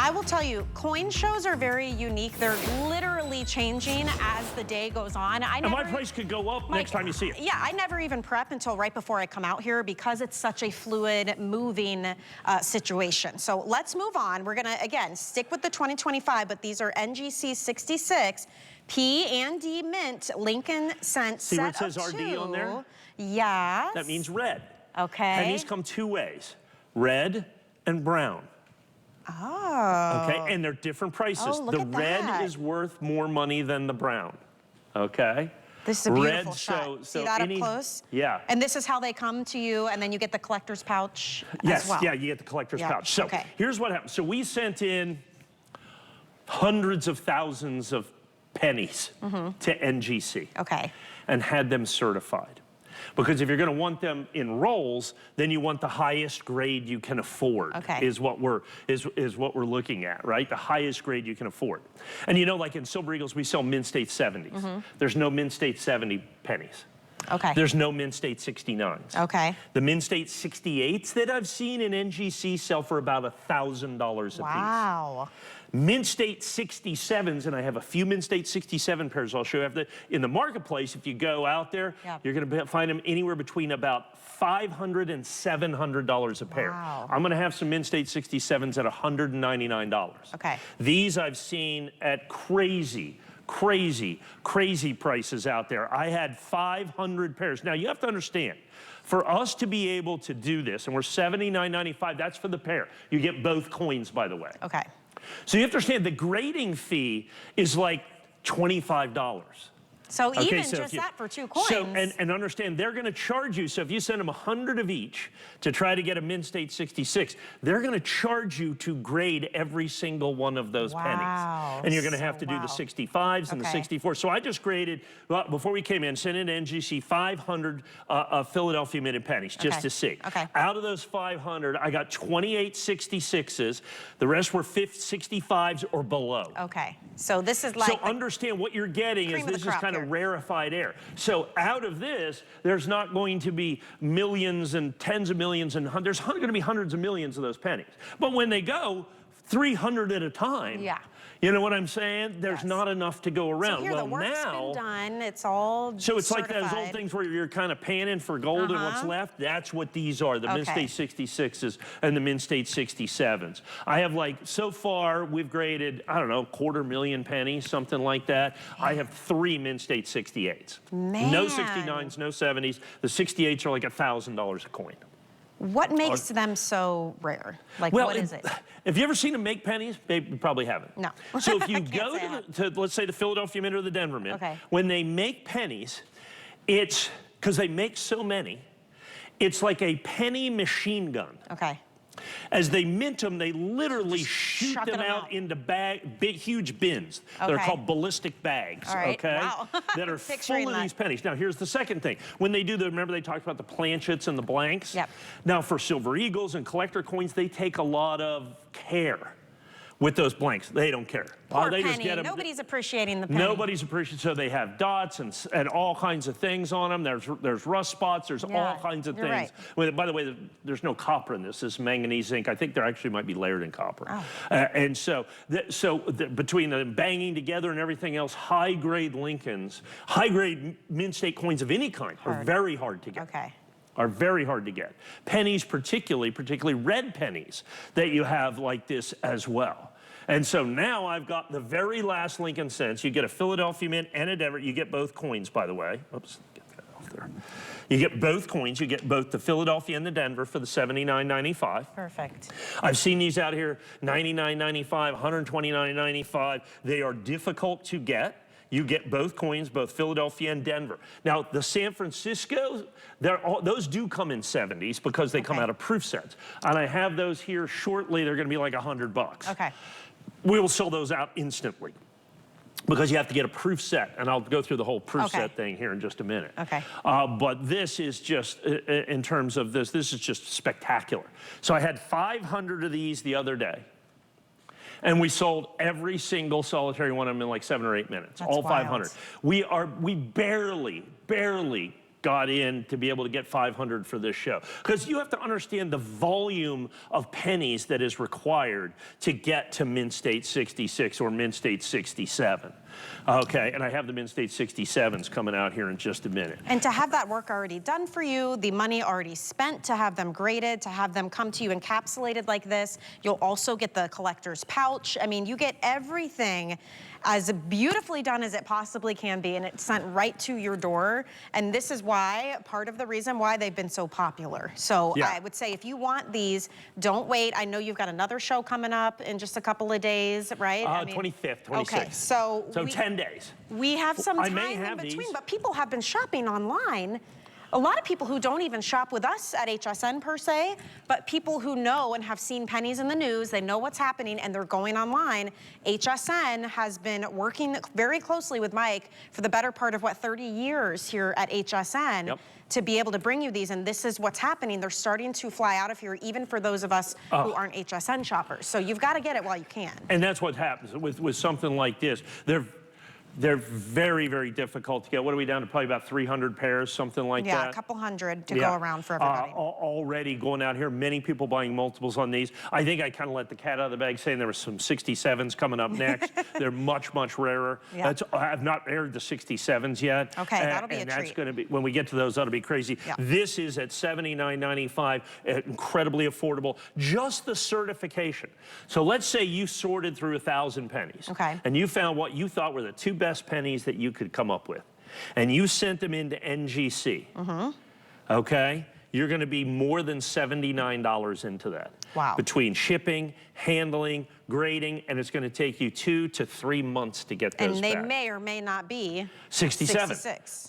I will tell you, coin shows are very unique. They're literally changing as the day goes on. And my price could go up next time you see it. Yeah, I never even prep until right before I come out here because it's such a fluid, moving situation. So let's move on. We're gonna, again, stick with the 2025, but these are NGC 66, P and D mint, Lincoln Cent, see where it says RD on there? Yes. That means red. Okay. Pennies come two ways, red and brown. Oh. Okay, and they're different prices. Oh, look the at red that. is worth more money than the brown. Okay. This is a beautiful red, shot. So see that up close? Yeah. And this is how they come to you, and then you get the collector's pouch as well. Yeah, you get the collector's pouch. So here's what happened. So we sent in hundreds of thousands of pennies to NGC. Okay. And had them certified. Because if you're going to want them in rolls, then you want the highest grade you can afford. Okay. Is what we're looking at, right? The highest grade you can afford. And you know, like in Silver Eagles, we sell Mint State 70s. There's no Mint State 70 pennies. Okay. There's no Mint State 69s. Okay. The Mint State 68s that I've seen in NGC sell for about $1,000 a piece. Wow. Mint State 67s, and I have a few Mint State 67 pairs I'll show you. In the marketplace, if you go out there, you're going to find them anywhere between about $500 and $700 a pair. Wow. I'm going to have some Mint State 67s at $199. Okay. These I've seen at crazy prices out there. I had 500 pairs. Now, you have to understand, for us to be able to do this, and we're $79.95, that's for the pair. You get both coins, by the way. Okay. So you have to understand the grading fee is like $25. So even just that for 2 coins. So, and understand, they're going to charge you. So if you send them 100 of each to try to get a Mint State 66, they're going to charge you to grade every single one of those pennies. And you're going to have to do the 65s and the 64s. So I just graded, well, before we came in, sent in to NGC 500 Philadelphia minted pennies just to see. Out of those 500, I got 28 66s. The rest were 65s or below. Okay. So this is like. So understand what you're getting is this is kind of rarefied air. So out of this, there's not going to be millions and tens of millions and there's going to be hundreds of millions of those pennies. But when they go 300 at a time, you know what I'm saying? There's not enough to go around. So here, well, the work's been done. It's all so it's certified. like those old things where you're kind of panning for gold and what's left. That's what these are, the Mint State 66s and the Mint State 67s. I have like, so far, we've graded, I don't know, 250,000 pennies, something like that. I have 3 Mint State 68s. Man. No 69s, no 70s. The 68s are like $1,000 a coin. What makes them so rare? Like, what is it? Have you ever seen them make pennies? They probably haven't. No. So if you go to let's say, the Philadelphia Mint or the Denver Mint, when they make pennies, it's, because they make so many, it's like a penny machine gun. Okay. As they mint them, they literally shoot them out into big, huge bins. They're called ballistic bags, that are full of these pennies. Now, here's the second thing. When they do remember they talked about the planchets and the blanks? Now, for Silver Eagles and collector coins, they take a lot of care with those blanks. They don't care. Poor they penny. just get them. Nobody's appreciating the penny. Nobody's appreciating. So they have dots and all kinds of things on them. There's rust spots. There's all kinds of things. Well, by the way, there's no copper in this. This is manganese zinc. I think there actually might be layered in copper. And so between the banging together and everything else, high-grade Lincolns, high-grade Mint State coins of any kind are very hard to get. Are very hard to get. Pennies particularly red pennies that you have like this as well. And so now I've got the very last Lincoln Cents. You get a Philadelphia Mint and a Denver. You get both coins, by the way. Oops, get that off there. You get both coins. You get both the Philadelphia and the Denver for the $79.95. Perfect. I've seen these out here, $99.95, $129.95. They are difficult to get. You get both coins, both Philadelphia and Denver. Now, the San Francisco, those do come in 70s because they come out of proof sets. And I have those here shortly. They're going to be like $100. Okay. We will sell those out instantly because you have to get a proof set. And I'll go through the whole proof set thing here in just a minute. But this is just, in terms of this is just spectacular. So I had 500 of these the other day. And we sold every single solitary one of them in like 7 or 8 minutes. All 500. We barely got in to be able to get 500 for this show. Because you have to understand the volume of pennies that is required to get to Mint State 66 or Mint State 67. Okay, and I have the Mint State 67s coming out here in just a minute. And to have that work already done for you, the money already spent to have them graded, to have them come to you encapsulated like this, you'll also get the collector's pouch. I mean, you get everything as beautifully done as it possibly can be, and it's sent right to your door. And this is why, part of the reason why they've been so popular. So yeah. I would say if you want these, don't wait. I know you've got another show coming up in just a couple of days, right? 25th, 26th. Okay, so 10 days. We have some time in between, but people have been shopping online. A lot of people who don't even shop with us at HSN per se, but people who know and have seen pennies in the news, they know what's happening and they're going online. HSN has been working very closely with Mike for the better part of, 30 years here at HSN to be able to bring you these, and this is what's happening. They're starting to fly out of here, even for those of us who aren't HSN shoppers. So you've got to get it while you can. And that's what happens with something like this. They're very, very difficult to get. What are we down to? Probably about 300 pairs, something like that? Yeah, a couple hundred to go around for everybody. Already going out here, many people buying multiples on these. I think I kind of let the cat out of the bag saying there were some 67s coming up next. They're much, much rarer. Yeah. I've not aired the 67s yet. Okay, that'll be a treat. And that's going to be, when we get to those, that'll be crazy. Yeah. This is at $79.95, incredibly affordable. Just the certification. So let's say you sorted through 1,000 pennies. Okay. And you found what you thought were the two best pennies that you could come up with, and you sent them into NGC, okay, you're going to be more than $79 into that. Wow. Between shipping, handling, grading, and it's going to take you 2 to 3 months to get those And they back. may or may not be 67.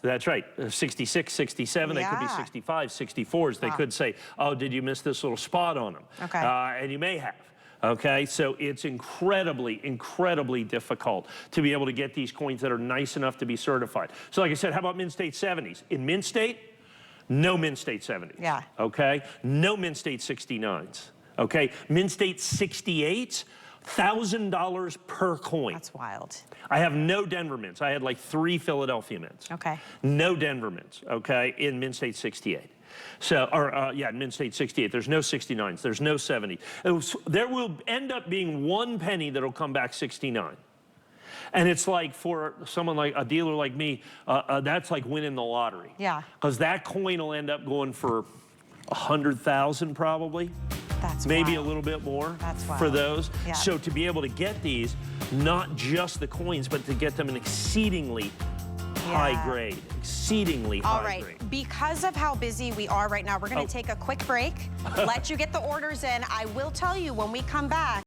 That's right. 66, 67, they could be 65, 64s. They could say, oh, did you miss this little spot on them? Okay. And you may have. Okay, so it's incredibly, incredibly difficult to be able to get these coins that are nice enough to be certified. So like I said, how about Mint State 70s? In Mint State, no Mint State 70s. Yeah. Okay, no Mint State 69s. Okay, Mint State 68s, $1,000 per coin. That's wild. I have no Denver mints. I had like 3 Philadelphia mints. Okay. No Denver mints, okay, in Mint State 68. So, yeah, Mint State 68. There's no 69s. There's no 70s. There will end up being one penny that'll come back 69. And it's like, for someone like a dealer like me, that's like winning the lottery. Yeah. Because that coin will end up going for 100,000 probably. That's maybe wild. A little bit more. That's wild. For those. Yeah. So to be able to get these, not just the coins, but to get them an exceedingly high grade, exceedingly high grade. Because of how busy we are right now, we're going to take a quick break, let you get the orders in. I will tell you when we come back.